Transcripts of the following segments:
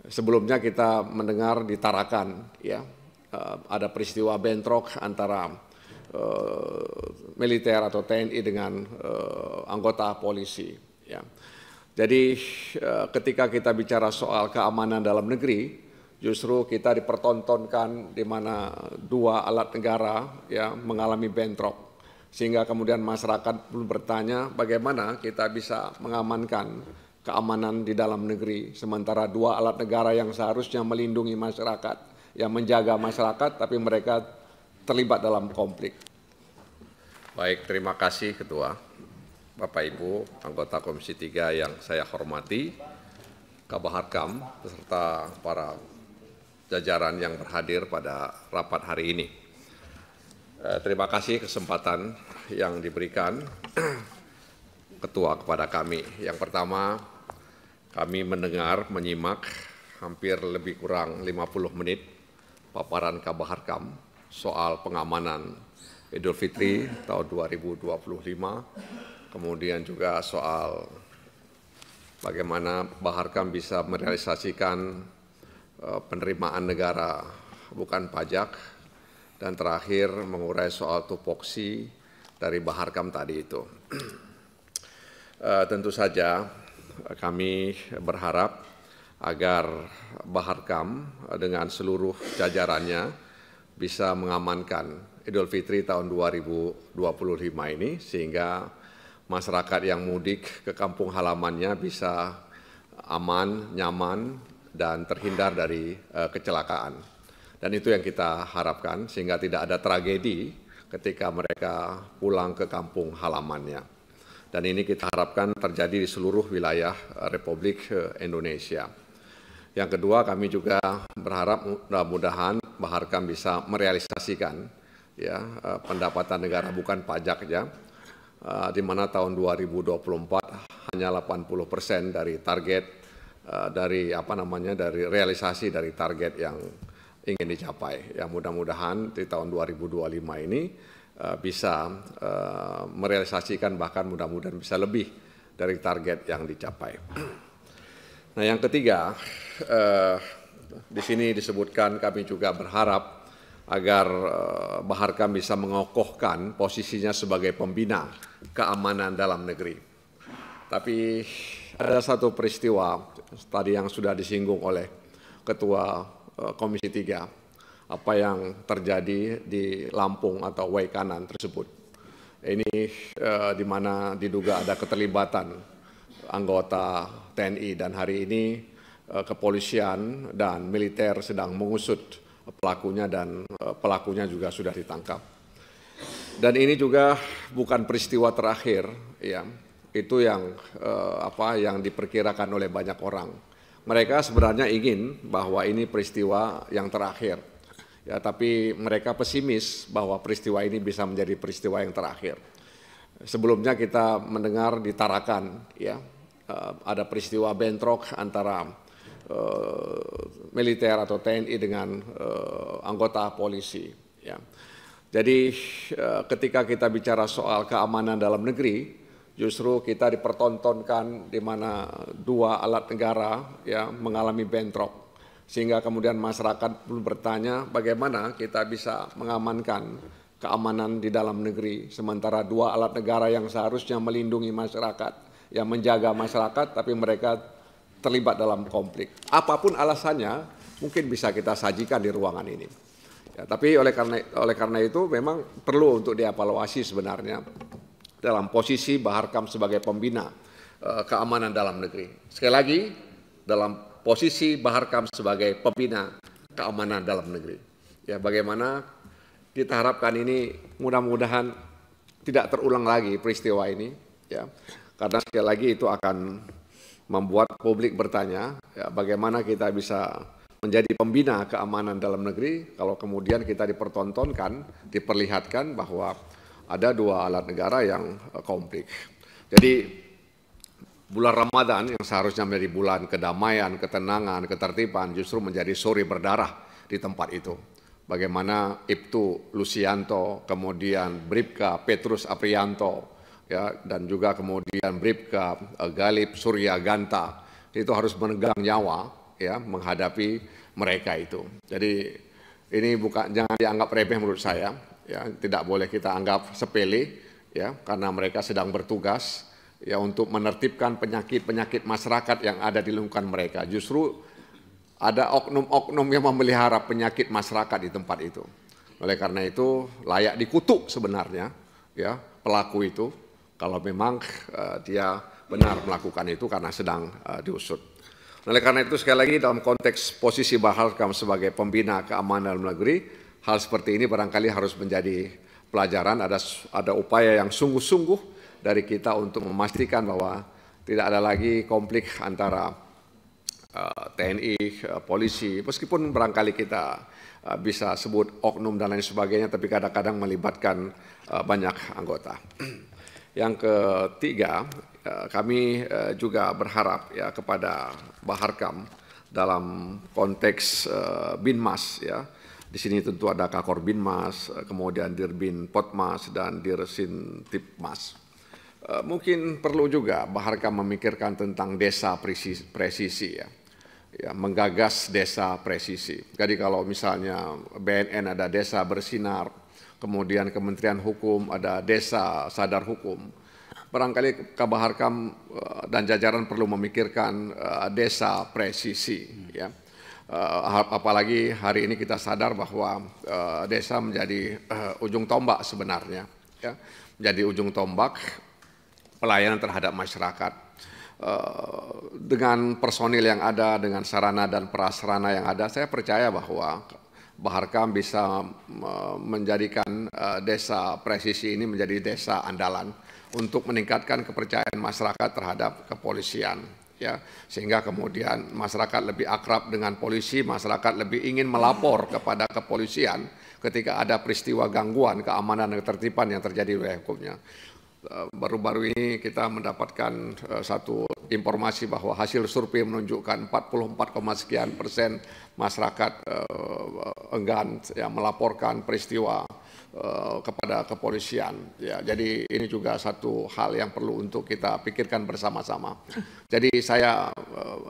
Sebelumnya kita mendengar di Tarakan, ya, ada peristiwa bentrok antara militer atau TNI dengan anggota polisi. Ya. Jadi ketika kita bicara soal keamanan dalam negeri, justru kita dipertontonkan di mana dua alat negara ya mengalami bentrok, sehingga kemudian masyarakat pun bertanya bagaimana kita bisa mengamankan keamanan di dalam negeri, sementara dua alat negara yang seharusnya melindungi masyarakat, yang menjaga masyarakat, tapi mereka terlibat dalam konflik. Baik, terima kasih Ketua. Bapak Ibu, anggota Komisi 3 yang saya hormati, Kabaharkam, beserta para jajaran yang berhadir pada rapat hari ini. Terima kasih kesempatan yang diberikan Ketua kepada kami. Yang pertama, kami mendengar, menyimak hampir lebih kurang 50 menit paparan Kabaharkam soal pengamanan Idul Fitri tahun 2025, kemudian juga soal bagaimana Baharkam bisa merealisasikan penerimaan negara bukan pajak, dan terakhir mengurai soal tupoksi dari Baharkam tadi itu. Tentu saja kami berharap agar Baharkam dengan seluruh jajarannya bisa mengamankan Idul Fitri tahun 2025 ini, sehingga masyarakat yang mudik ke kampung halamannya bisa aman, nyaman, dan terhindar dari kecelakaan. Dan itu yang kita harapkan, sehingga tidak ada tragedi ketika mereka pulang ke kampung halamannya. Dan ini kita harapkan terjadi di seluruh wilayah Republik Indonesia. Yang kedua, kami juga berharap mudah-mudahan Baharkam bisa merealisasikan ya pendapatan negara bukan pajak ya, di mana tahun 2024 hanya 80% dari target dari realisasi dari target yang ingin dicapai. Ya, mudah-mudahan di tahun 2025 ini bisa merealisasikan, bahkan mudah-mudahan bisa lebih dari target yang dicapai. Nah, yang ketiga, di sini disebutkan kami juga berharap agar Baharkam bisa mengokohkan posisinya sebagai pembina keamanan dalam negeri. Tapi ada satu peristiwa tadi yang sudah disinggung oleh Ketua Komisi 3, apa yang terjadi di Lampung atau Waikanan tersebut. Ini di mana diduga ada keterlibatan anggota TNI, dan hari ini kepolisian dan militer sedang mengusut pelakunya, dan pelakunya juga sudah ditangkap. Dan ini juga bukan peristiwa terakhir, ya. Itu yang yang diperkirakan oleh banyak orang. Mereka sebenarnya ingin bahwa ini peristiwa yang terakhir, ya, tapi mereka pesimis bahwa peristiwa ini bisa menjadi peristiwa yang terakhir. Sebelumnya kita mendengar di Tarakan, ya, ada peristiwa bentrok antara militer atau TNI dengan anggota polisi. Ya. Jadi ketika kita bicara soal keamanan dalam negeri, justru kita dipertontonkan di mana dua alat negara ya mengalami bentrok, sehingga kemudian masyarakat pun bertanya bagaimana kita bisa mengamankan keamanan di dalam negeri, sementara dua alat negara yang seharusnya melindungi masyarakat, yang menjaga masyarakat, tapi mereka terlibat dalam konflik. Apapun alasannya mungkin bisa kita sajikan di ruangan ini. Ya, tapi oleh karena itu memang perlu untuk dievaluasi sebenarnya dalam posisi Baharkam sebagai pembina keamanan dalam negeri. Sekali lagi, dalam posisi Baharkam sebagai pembina keamanan dalam negeri. Ya, bagaimana kita harapkan ini mudah-mudahan tidak terulang lagi peristiwa ini, ya, karena sekali lagi itu akan membuat publik bertanya, ya, bagaimana kita bisa menjadi pembina keamanan dalam negeri kalau kemudian kita dipertontonkan, diperlihatkan bahwa ada dua alat negara yang konflik. Jadi bulan Ramadan yang seharusnya menjadi bulan kedamaian, ketenangan, ketertiban, justru menjadi sore berdarah di tempat itu. Bagaimana Ibtu Lusianto, kemudian Bribka Petrus Aprianto, ya, dan juga kemudian Bribka Galib Surya Ganta itu harus menegang nyawa ya menghadapi mereka itu. Jadi ini jangan dianggap remeh menurut saya, ya tidak boleh kita anggap sepele, ya karena mereka sedang bertugas ya untuk menertibkan penyakit-penyakit masyarakat yang ada di lingkungan mereka. Justru ada oknum-oknum yang memelihara penyakit masyarakat di tempat itu. Oleh karena itu layak dikutuk sebenarnya ya pelaku itu kalau memang dia benar melakukan itu karena sedang diusut. Oleh karena itu sekali lagi dalam konteks posisi Baharkam sebagai pembina keamanan dalam negeri, hal seperti ini barangkali harus menjadi pelajaran, ada upaya yang sungguh-sungguh dari kita untuk memastikan bahwa tidak ada lagi konflik antara TNI, polisi, meskipun barangkali kita bisa sebut oknum dan lain sebagainya, tapi kadang-kadang melibatkan banyak anggota. Yang ketiga, kami juga berharap ya kepada Baharkam dalam konteks Binmas ya. Di sini tentu ada Kakor Binmas, kemudian Dirbin Potmas dan Dirsintipmas. Mungkin perlu juga Baharkam memikirkan tentang desa presisi ya, menggagas desa presisi. Jadi kalau misalnya BNN ada desa bersinar, kemudian Kementerian Hukum ada desa sadar hukum, barangkali Baharkam dan jajaran perlu memikirkan desa presisi. Ya. Apalagi hari ini kita sadar bahwa desa menjadi ujung tombak sebenarnya, ya. Menjadi ujung tombak pelayanan terhadap masyarakat. Dengan personil yang ada, dengan sarana dan prasarana yang ada, saya percaya bahwa Baharkam bisa menjadikan desa presisi ini menjadi desa andalan untuk meningkatkan kepercayaan masyarakat terhadap kepolisian, ya, sehingga kemudian masyarakat lebih akrab dengan polisi, masyarakat lebih ingin melapor kepada kepolisian ketika ada peristiwa gangguan keamanan dan ketertiban yang terjadi di wilayah hukumnya. Baru-baru ini kita mendapatkan satu informasi bahwa hasil survei menunjukkan 44,sekian% masyarakat enggan ya, melaporkan peristiwa kepada kepolisian. Ya, jadi ini juga satu hal yang perlu untuk kita pikirkan bersama-sama. Jadi saya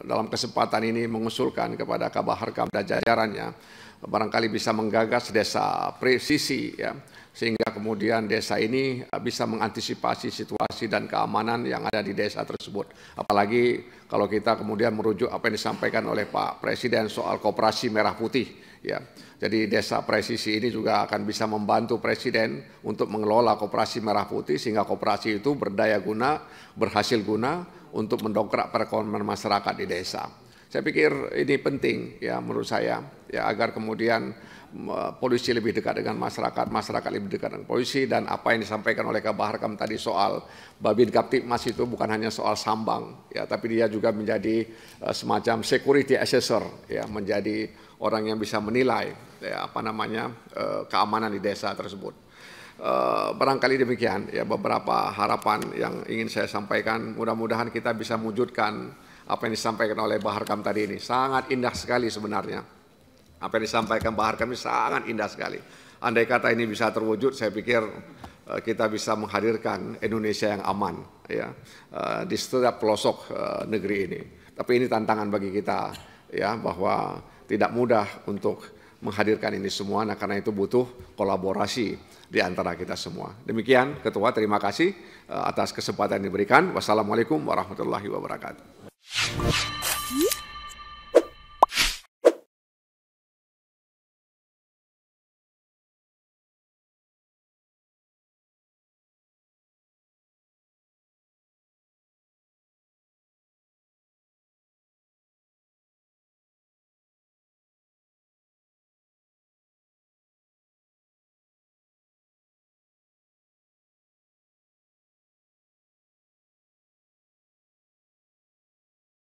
dalam kesempatan ini mengusulkan kepada Baharkam dan jajarannya barangkali bisa menggagas desa presisi ya, sehingga kemudian desa ini bisa mengantisipasi situasi dan keamanan yang ada di desa tersebut. Apalagi kalau kita kemudian merujuk apa yang disampaikan oleh Pak Presiden soal koperasi merah putih. Ya. Jadi desa presisi ini juga akan bisa membantu Presiden untuk mengelola koperasi merah putih sehingga koperasi itu berdaya guna, berhasil guna untuk mendongkrak perekonomian masyarakat di desa. Saya pikir ini penting ya menurut saya ya agar kemudian polisi lebih dekat dengan masyarakat, masyarakat lebih dekat dengan polisi, dan apa yang disampaikan oleh Baharkam tadi soal Babin Kaptipmas itu bukan hanya soal sambang ya, tapi dia juga menjadi semacam security assessor ya, menjadi orang yang bisa menilai ya, keamanan di desa tersebut. Barangkali demikian ya beberapa harapan yang ingin saya sampaikan. Mudah-mudahan kita bisa mewujudkan apa yang disampaikan oleh Baharkam tadi ini. Sangat indah sekali sebenarnya. Apa yang disampaikan Baharkam ini sangat indah sekali. Andai kata ini bisa terwujud, saya pikir kita bisa menghadirkan Indonesia yang aman ya di setiap pelosok negeri ini. Tapi ini tantangan bagi kita ya, bahwa tidak mudah untuk menghadirkan ini semua. Nah, karena itu butuh kolaborasi di antara kita semua. Demikian Ketua, terima kasih atas kesempatan yang diberikan. Wassalamualaikum warahmatullahi wabarakatuh.